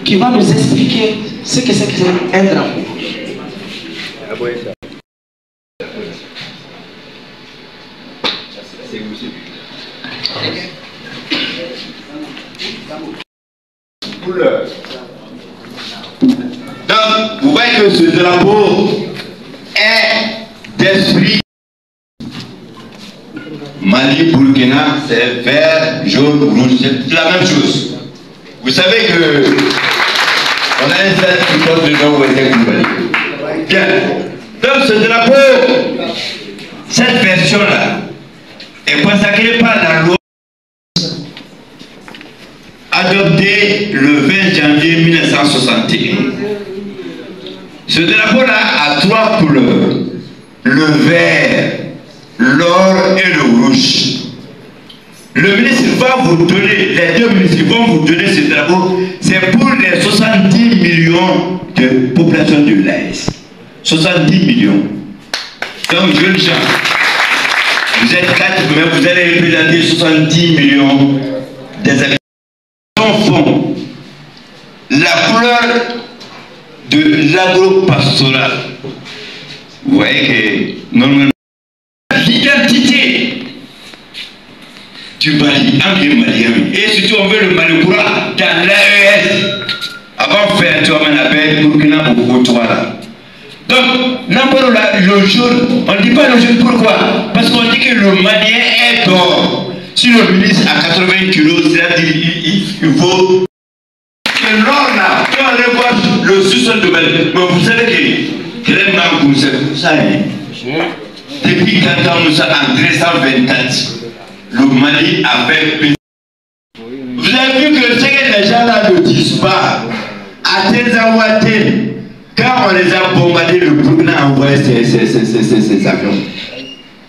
qui va nous expliquer ce que c'est qu'un drapeau. Donc, vous voyez que ce drapeau est d'esprit. Mali, Burkina, c'est vert, jaune, rouge, c'est la même chose. Vous savez que on a un stade qui porte le nom Mali. Bien. Donc ce drapeau, cette version-là, est consacrée par la loi adoptée le 20 janvier 1961. Ce drapeau-là a 3 couleurs. Le vert, l'or et le rouge. Le ministre va vous donner, les deux ministres vont vous donner ce drapeau, c'est pour les 70 millions de population de l'AES. 70 millions. Donc, jeunes gens, vous êtes 4, mais vous allez représenter 70 millions des habitants. Fond, la couleur de l'agro-pastoral. Vous voyez que, normalement, l'identité du Mali, en malien, et surtout on veut le Malikoura dans l'AES, avant de faire un tour, on appelle Burkina au Botswana. Donc, le jaune, on ne dit pas le jaune, pourquoi? Parce qu'on dit que le malien est d'or. Si le ministre a 80 kilos, c'est-à-dire il faut que l'or là, quand on revoit le sous-sol de Mali, mais vous savez que c'est ça, depuis 30 ans, nous sommes en 1324. Le Mali a fait plus. Vous avez vu que ce que les gens là ne disent pas, à Tézawate, quand on les a bombardés, le Burkina a envoyé ses avions.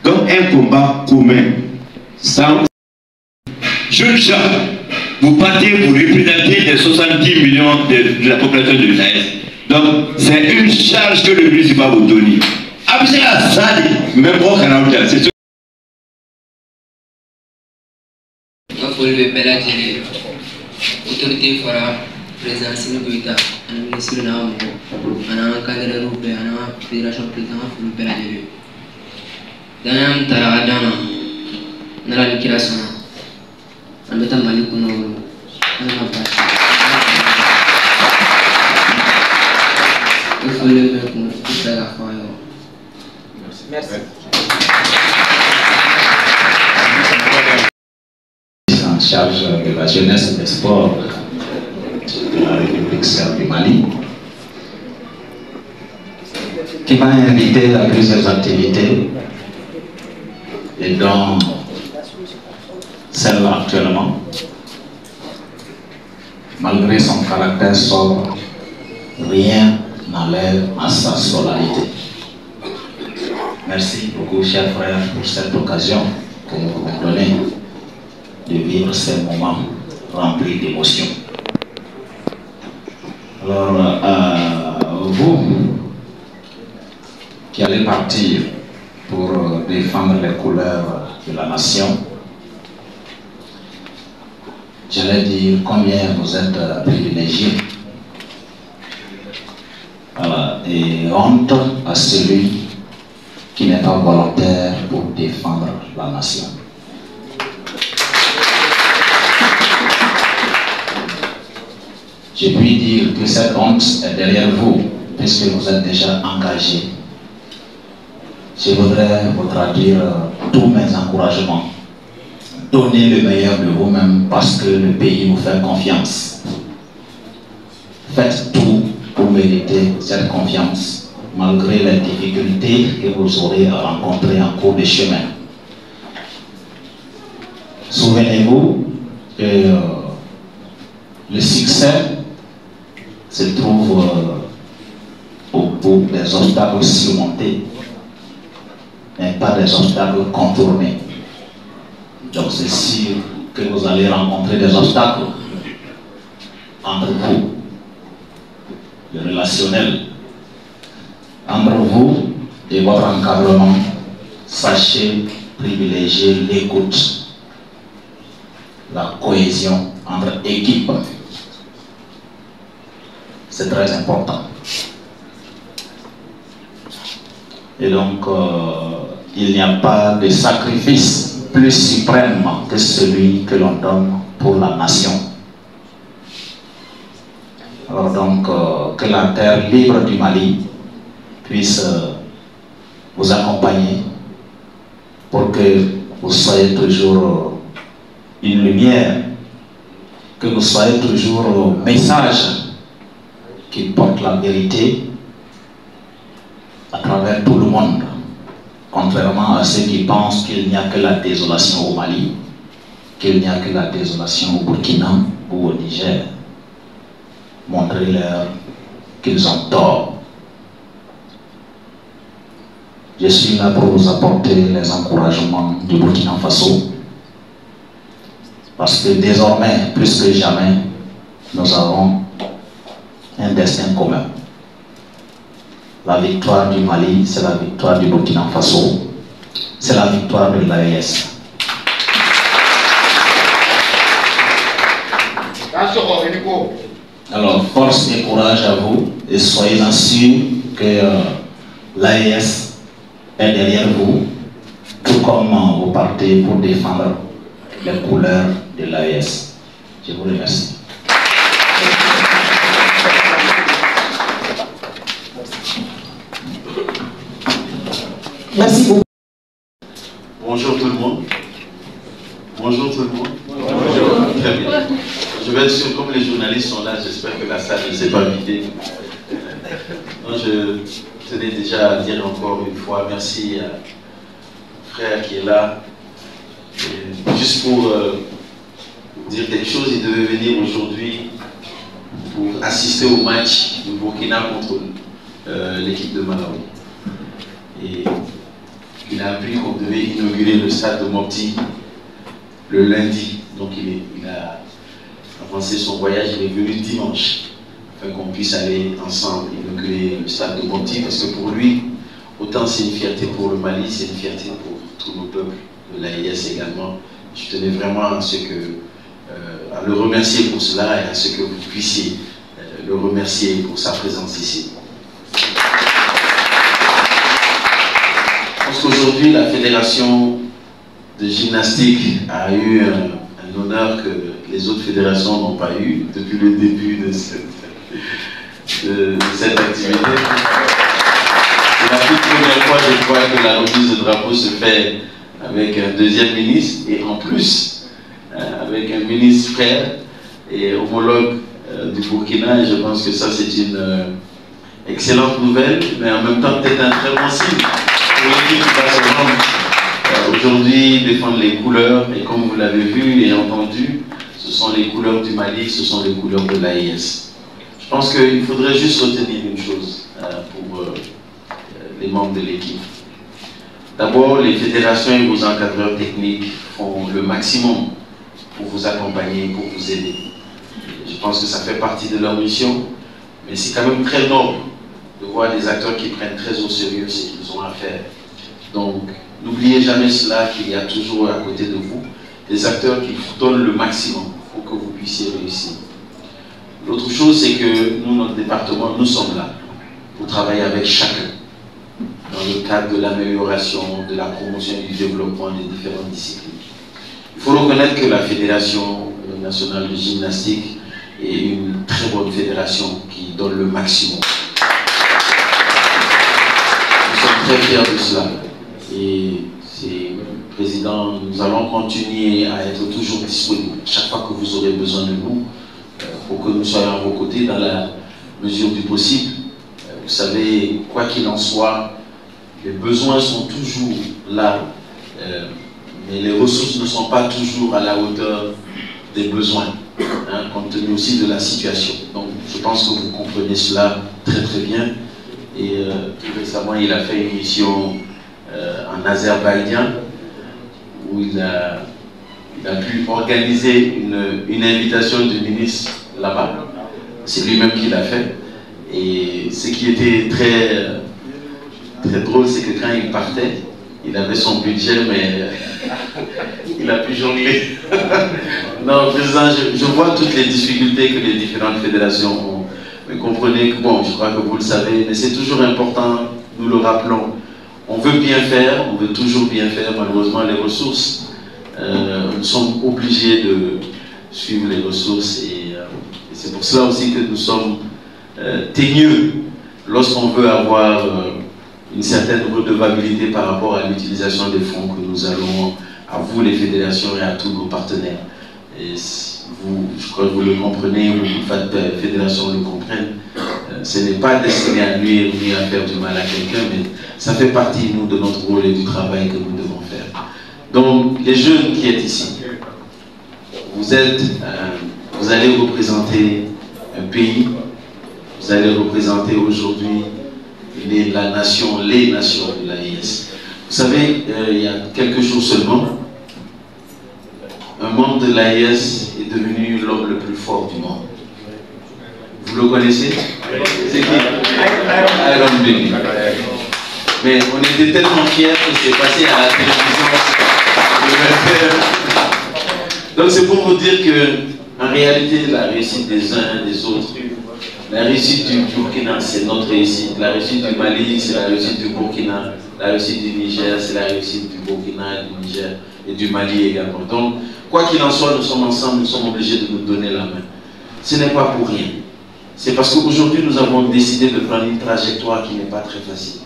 Donc un combat commun. Sans jeunes gens, vous partez pour représenter les 70 millions de la population de l'AES. Donc c'est une charge que le ministre va vous donner. Après ça, même au Canada, c'est ce le Bella Gélé, autorité fera présence de l'État, un ministre de l'Âme, un cadre européen, un fédération président pour le Bella Gélé. Dans un taradana, dans la liquidation, un métal malikuno, un appât. Il faut le mettre pour faire la foi. Merci. En charge de la jeunesse et des sports de la République serbe du Mali, qui m'a invité à plusieurs activités et dont celle-là actuellement, malgré son caractère sobre, rien n'enlève à sa solennité. Merci beaucoup, chers frères, pour cette occasion que vous nous donnez de vivre ces moments remplis d'émotions. Alors, vous qui allez partir pour défendre les couleurs de la nation, j'allais dire combien vous êtes privilégiés. Voilà. Et honte à celui qui n'est pas volontaire pour défendre la nation. Je puis dire que cette honte est derrière vous, puisque vous êtes déjà engagés. Je voudrais vous traduire tous mes encouragements. Donnez le meilleur de vous-même parce que le pays vous fait confiance. Faites tout pour mériter cette confiance, malgré les difficultés que vous aurez à rencontrer en cours de chemin. Souvenez-vous que le succès se trouve au bout des obstacles surmontés, mais pas des obstacles contournés. Donc c'est sûr que vous allez rencontrer des obstacles entre vous, le relationnel, entre vous et votre encadrement. Sachez privilégier l'écoute, la cohésion entre équipes. c'est très important. Et donc, il n'y a pas de sacrifice plus suprême que celui que l'on donne pour la nation. Alors donc, que la terre libre du Mali puisse vous accompagner pour que vous soyez toujours une lumière, que vous soyez toujours un message qui porte la vérité à travers tout le monde, contrairement à ceux qui pensent qu'il n'y a que la désolation au Mali, qu'il n'y a que la désolation au Burkina ou au Niger. Montrez-leur qu'ils ont tort. Je suis là pour vous apporter les encouragements du Burkina Faso, parce que désormais, plus que jamais, nous avons un destin commun. La victoire du Mali, c'est la victoire du Burkina Faso, c'est la victoire de l'AES. Alors, force et courage à vous, et soyez assurés que l'AES est derrière vous, tout comme vous partez pour défendre les couleurs de l'AES. Je vous remercie. Merci beaucoup. Bonjour tout le monde. Bonjour tout le monde. Bonjour. Très bien. Je vais être sûr, comme les journalistes sont là, j'espère que la salle ne s'est pas vidée. Donc, je tenais déjà à dire encore une fois merci à frère qui est là. Et juste pour dire quelque chose, il devait venir aujourd'hui pour assister au match du Burkina contre l'équipe de Malawi. Et il a appris qu'on devait inaugurer le stade de Mopti le lundi. Donc il a avancé son voyage, il est venu dimanche afin qu'on puisse aller ensemble inaugurer le stade de Mopti, parce que pour lui, autant c'est une fierté pour le Mali, c'est une fierté pour tous nos peuples, de l'AES également. Je tenais vraiment à le remercier pour cela et à ce que vous puissiez le remercier pour sa présence ici. Je pense qu'aujourd'hui, la Fédération de gymnastique a eu un honneur que les autres fédérations n'ont pas eu depuis le début de cette activité. C'est la toute première fois, je crois, que la remise de drapeau se fait avec un deuxième ministre et en plus avec un ministre frère et homologue du Burkina. Et je pense que ça, c'est une excellente nouvelle, mais en même temps peut-être un très bon signe pour l'équipe qui va se rendre aujourd'hui défendre les couleurs. Et comme vous l'avez vu et entendu, ce sont les couleurs du Mali, ce sont les couleurs de l'AES. Je pense qu'il faudrait juste retenir une chose pour les membres de l'équipe. D'abord, les fédérations et vos encadreurs techniques font le maximum pour vous accompagner, pour vous aider. Je pense que ça fait partie de leur mission, mais c'est quand même très noble de voir des acteurs qui prennent très au sérieux ce qu'ils ont à faire. Donc, n'oubliez jamais cela, qu'il y a toujours à côté de vous des acteurs qui vous donnent le maximum pour que vous puissiez réussir. L'autre chose, c'est que nous, notre département, nous sommes là pour travailler avec chacun dans le cadre de l'amélioration, de la promotion et du développement des différentes disciplines. Il faut reconnaître que la Fédération nationale de gymnastique est une très bonne fédération qui donne le maximum. Nous sommes très fiers de cela. Et Président, nous allons continuer à être toujours disponibles chaque fois que vous aurez besoin de nous pour que nous soyons à vos côtés dans la mesure du possible. Vous savez, quoi qu'il en soit, les besoins sont toujours là, mais les ressources ne sont pas toujours à la hauteur des besoins, compte tenu aussi de la situation. Donc, je pense que vous comprenez cela très très bien. Et tout récemment, il a fait une mission en Azerbaïdjan où il a pu organiser une invitation du ministre là-bas. C'est lui-même qui l'a fait. Et ce qui était très drôle, c'est que quand il partait, il avait son budget, mais il a pu jongler. Non, Président, je vois toutes les difficultés que les différentes fédérations ont Mais comprenez que, bon, je crois que vous le savez, mais c'est toujours important, nous le rappelons. On veut bien faire, on veut toujours bien faire, malheureusement les ressources, nous sommes obligés de suivre les ressources et c'est pour cela aussi que nous sommes teigneux lorsqu'on veut avoir une certaine redevabilité par rapport à l'utilisation des fonds que nous allons à vous les fédérations et à tous nos partenaires. Et vous, je crois que vous le comprenez, ou les fédérations le comprennent, ce n'est pas destiné à nuire ni à faire du mal à quelqu'un, mais ça fait partie, nous, de notre rôle et du travail que nous devons faire. Donc, les jeunes qui êtes ici, vous allez représenter un pays, vous allez représenter aujourd'hui la nation, les nations de l'AIS. Vous savez, il y a quelques jours seulement, un membre de l'AIS est devenu l'homme le plus fort du monde. Vous le connaissez? C'est qui? Iron Baby. Mais on était tellement fiers que c'est passé à la télévision. Donc c'est pour vous dire que, en réalité, la réussite des uns et des autres, la réussite du Burkina, c'est notre réussite. La réussite du Mali, c'est la réussite du Burkina. La réussite du Niger, c'est la réussite du Burkina, du Niger et du Mali également. Donc, quoi qu'il en soit, nous sommes ensemble, nous sommes obligés de nous donner la main. Ce n'est pas pour rien. C'est parce qu'aujourd'hui, nous avons décidé de prendre une trajectoire qui n'est pas très facile.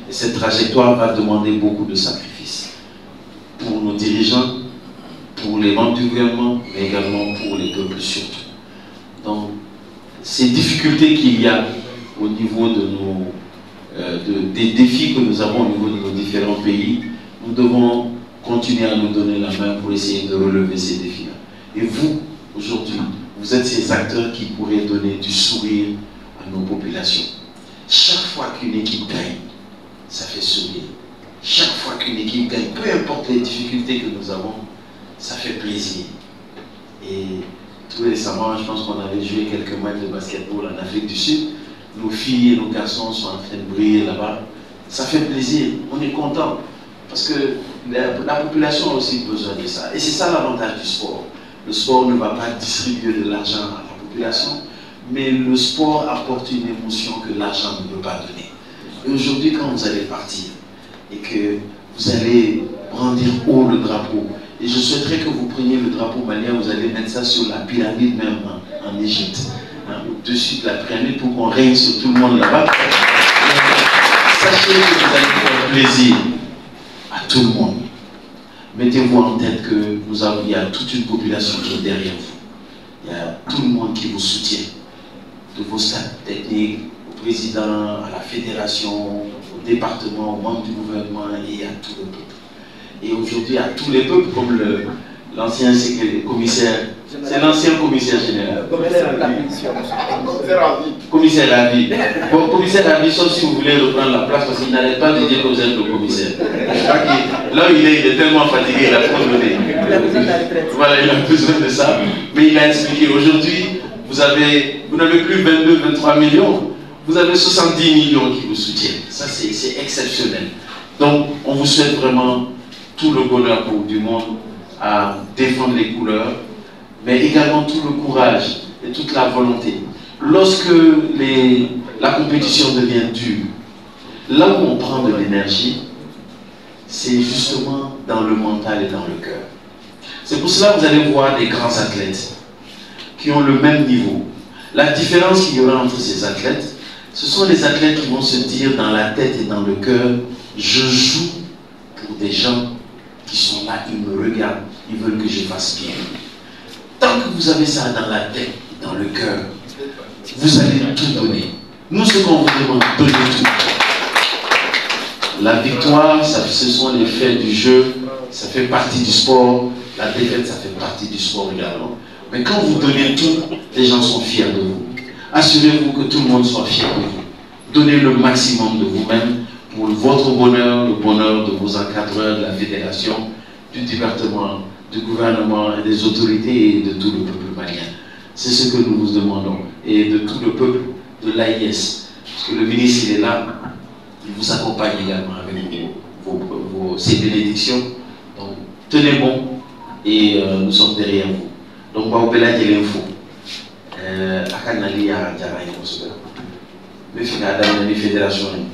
Et cette trajectoire va demander beaucoup de sacrifices. Pour nos dirigeants, pour les membres du gouvernement, mais également pour les peuples surtout. Donc, ces difficultés qu'il y a au niveau de des défis que nous avons au niveau de nos différents pays, nous devons continuer à nous donner la main pour essayer de relever ces défis-là. Et vous, aujourd'hui, vous êtes ces acteurs qui pourraient donner du sourire à nos populations. Chaque fois qu'une équipe gagne, ça fait sourire. Chaque fois qu'une équipe gagne, peu importe les difficultés que nous avons, ça fait plaisir. Et tout récemment, je pense qu'on avait joué quelques matchs de basketball en Afrique du Sud. Nos filles et nos garçons sont en train de briller là-bas. Ça fait plaisir, on est content. Parce que la population a aussi besoin de ça. Et c'est ça l'avantage du sport. Le sport ne va pas distribuer de l'argent à la population, mais le sport apporte une émotion que l'argent ne peut pas donner. Et aujourd'hui, quand vous allez partir et que vous allez brandir haut le drapeau, et je souhaiterais que vous preniez le drapeau malien, vous allez mettre ça sur la pyramide même en Égypte, au-dessus de la pyramide pour qu'on règne sur tout le monde là-bas. Sachez que vous allez faire plaisir à tout le monde. Mettez-vous en tête que il y a toute une population qui est derrière vous. Il y a tout le monde qui vous soutient, de vos staffs techniques, au président, à la fédération, au département, aux membres du gouvernement et à tout le peuple. Et aujourd'hui, à tous les peuples, comme l'ancien commissaire, c'est l'ancien commissaire général. Commissaire à vie. Bon, commissaire à vie, sauf si vous voulez reprendre la place, parce qu'il n'arrête pas de dire que vous êtes le commissaire. Là où il est tellement fatigué, il a trop donné. Voilà, il a besoin de ça. Mais il a expliqué, aujourd'hui, vous n'avez plus 22, 23 millions, vous avez 70 millions qui vous soutiennent. Ça, c'est exceptionnel. Donc, on vous souhaite vraiment tout le bonheur du monde à défendre les couleurs, mais également tout le courage et toute la volonté. Lorsque la compétition devient dure, là où on prend de l'énergie, c'est justement dans le mental et dans le cœur. C'est pour cela que vous allez voir des grands athlètes qui ont le même niveau. La différence qu'il y aura entre ces athlètes, ce sont les athlètes qui vont se dire dans la tête et dans le cœur, je joue pour des gens qui sont là, ils me regardent, ils veulent que je fasse bien. Tant que vous avez ça dans la tête, dans le cœur, vous allez tout donner. Nous, ce qu'on vous demande, donnez tout. La victoire, ce sont les faits du jeu, ça fait partie du sport. La défaite, ça fait partie du sport également. Mais quand vous donnez tout, les gens sont fiers de vous. Assurez-vous que tout le monde soit fier de vous. Donnez le maximum de vous-même pour votre bonheur, le bonheur de vos encadreurs, de la fédération, du département, du gouvernement et des autorités et de tout le peuple malien. C'est ce que nous vous demandons. Et de tout le peuple de l'AIS. Parce que le ministre, il est là. Il vous accompagne également avec ses bénédictions. Donc, tenez bon et nous sommes derrière vous. Donc, Baobela, il est info. akanali ya jara yi musu be fi ga da ni fédération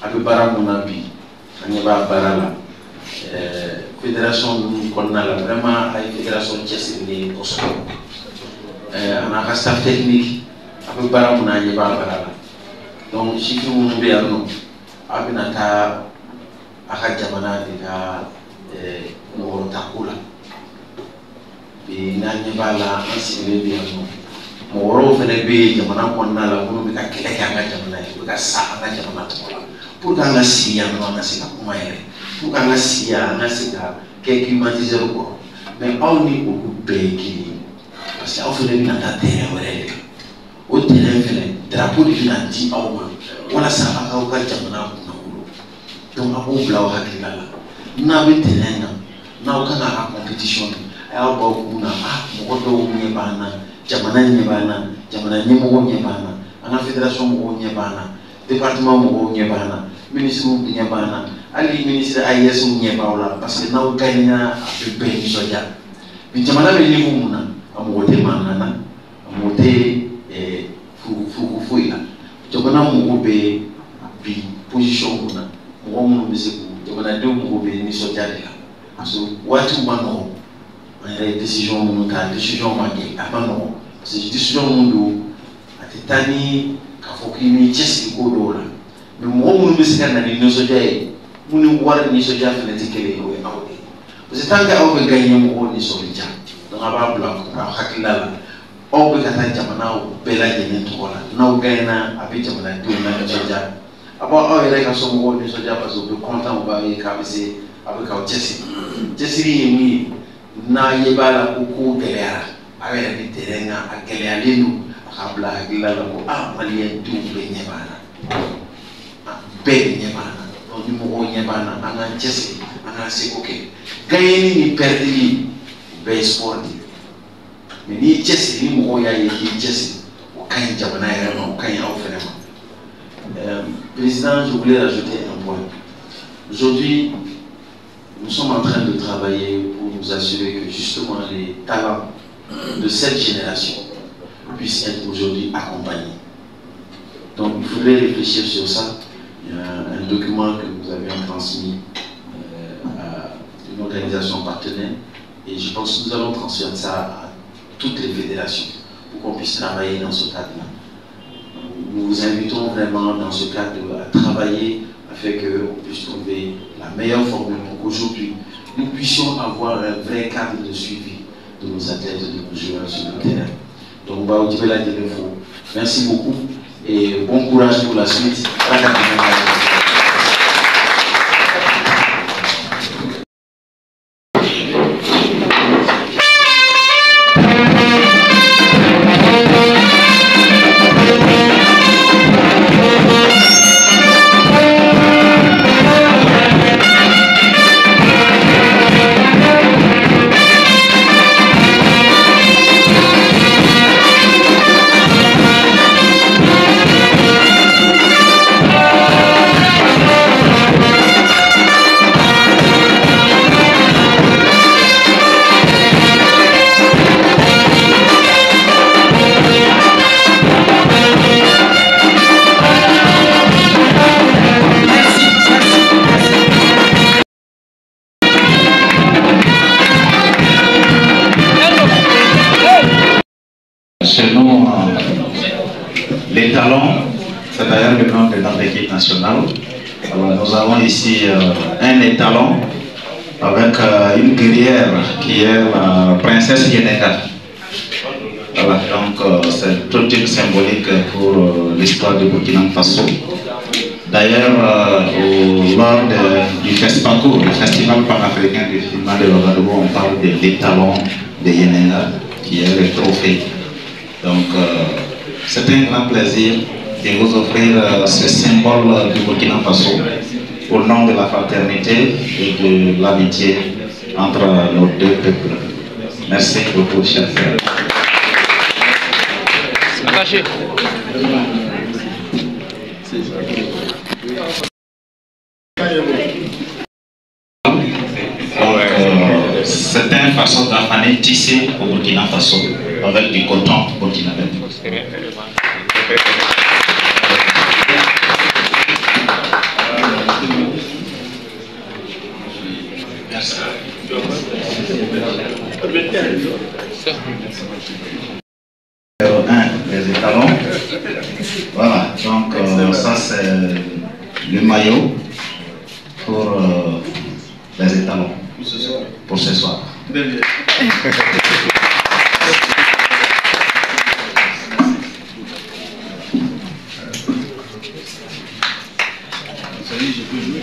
abi bara muna bi anya ba bara la fédération konna la vraiment ay fédération Thiès ni poste ana ka staff technique abi bara muna anya ba bara la donc si fi mu be yano abi na ta aka jamana de ka no takula bi na anya ba la asile bi yano moro fene be jamana konna la kuno be ka kele ka jamana be ka sa anga jamana to pour que nga siya no nga sika kuma yere pour que nga siya nga sika ke climatiser ko mais on ni ko be ki parce que on fait une terre wala o terrain fene drapeau de finanti awma wala sa aka ka jamana ko na ko donc abo bla o hakila la na be terrain na o kana a competition ay ba ko na mo do ni bana jamana ni mo ni bana ana fédération mo ni bana département mo ni bana ministre ni bana ali ministre AIS ni bana parce que na o gagna a be ni soja bi jamana be ni mo na amo te manana amo te fu ila jamana mo be bi position mo na mo be se ko jamana de mo be ni soja la so watu mano décision mo ka décision ma ke abano c'est décision mundo atitani kafokini chesi ko dola mais mo mo be sika na ni soja e muni war ni soja fele tikele o e awde parce que tanga o be gagné mo ni soja donc aba blanc hakilala o be kata jamana o bela jeni to wala na o gagna abi jamana do na soja aba o ere ka so mo ni soja parce que be content o ba e ka be se abi ka chesi chesi ni na yebala ko gelera awere ni terenga agelea lenu akabla agila ko malien tu be nyebana be nyebana on ni mo nyebana ana chesi ana se okay gayeni ni perdili be sport mais ni chesi ni mo ya yi chesi o kan jabana ya ma o kan ya o fenema président, je voulais rajouter un point. Aujourd'hui, nous sommes en train de travailler pour nous assurer que justement les talents de cette génération puissent être aujourd'hui accompagnés. Donc il faudrait réfléchir sur ça. Il y a un document que nous avions transmis à une organisation partenaire et je pense que nous allons transférer ça à toutes les fédérations pour qu'on puisse travailler dans ce cadre-là. Nous vous invitons vraiment dans ce cadre à travailler afin qu'on puisse trouver la meilleure formule pour qu'aujourd'hui nous puissions avoir un vrai cadre de suivi de nos athlètes, de nos joueurs sur le terrain. Donc, merci beaucoup et bon courage pour la suite. Chez nous, les talents, c'est d'ailleurs le nom de notre équipe nationale. Alors, nous avons ici un étalon avec une guerrière qui est la princesse Yenega. Voilà, donc c'est toute une symbolique pour l'histoire de Burkina Faso. D'ailleurs, lors du FESPACO, le Festival panafricain du film de l'Ouagadougou, on parle de l'étalon de Yenega, qui est le trophée. Donc, c'est un grand plaisir de vous offrir ce symbole du Burkina Faso au nom de la fraternité et de l'amitié entre nos deux peuples. Merci beaucoup, chers frères. C'est une façon d'affaner est tissé au Burkina Faso avec du coton burkinabé. Merci. Les étalons. Voilà, donc ça c'est le maillot pour les étalons pour ce soir. Je peux jouer.